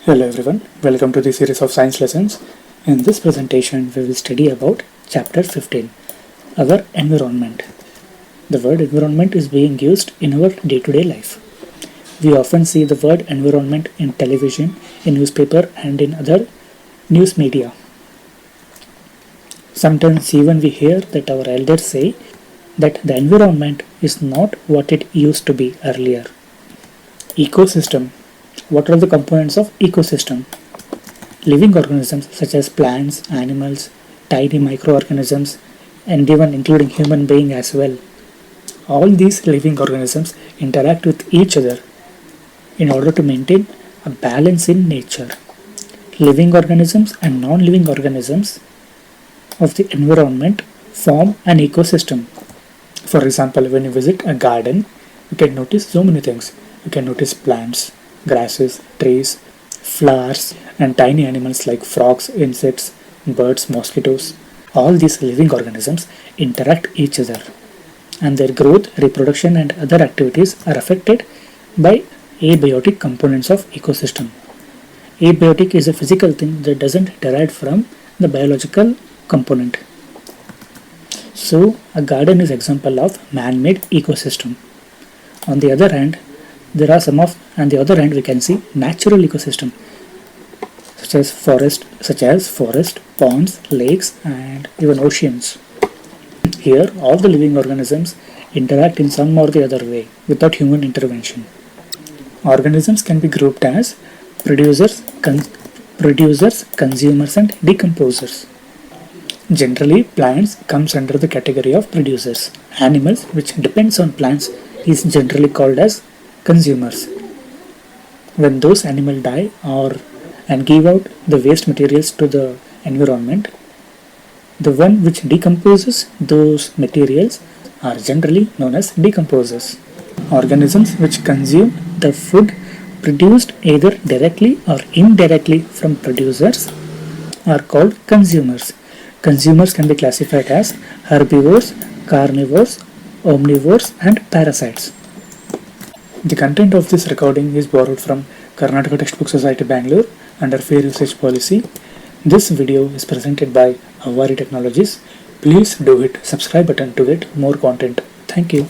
Hello everyone, welcome to the series of science lessons. In this presentation, we will study about chapter 15, our environment. The word environment is being used in our day-to-day life. We often see the word environment in television, in newspaper and in other news media. Sometimes even we hear that our elders say that the environment is not what it used to be earlier. Ecosystem. What are the components of ecosystem? Living organisms such as plants, animals, tiny microorganisms, and even including human being as well. All these living organisms interact with each other in order to maintain a balance in nature. Living organisms and non-living organisms of the environment form an ecosystem. For example, when you visit a garden, you can notice so many things. You can notice plants, grasses, trees, flowers, and tiny animals like frogs, insects, birds, mosquitoes. All these living organisms interact each other, and their growth, reproduction, and other activities are affected by abiotic components of ecosystem. Abiotic is a physical thing that doesn't derive from the biological component. So, a garden is example of man-made ecosystem. On the other hand, there are on the other hand we can see natural ecosystem such as forest, ponds, lakes, and even oceans. Here, all the living organisms interact in some or the other way without human intervention. Organisms can be grouped as producers, consumers, and decomposers. Generally, plants comes under the category of producers. Animals, which depends on plants, is generally called as consumers. When those animals die and give out the waste materials to the environment, the one which decomposes those materials are generally known as decomposers. Organisms which consume the food produced either directly or indirectly from producers are called consumers. Consumers can be classified as herbivores, carnivores, omnivores, and parasites. The content of this recording is borrowed from Karnataka Textbook Society Bangalore under Fair Usage Policy. This video is presented by Avari Technologies. Please do hit subscribe button to get more content. Thank you.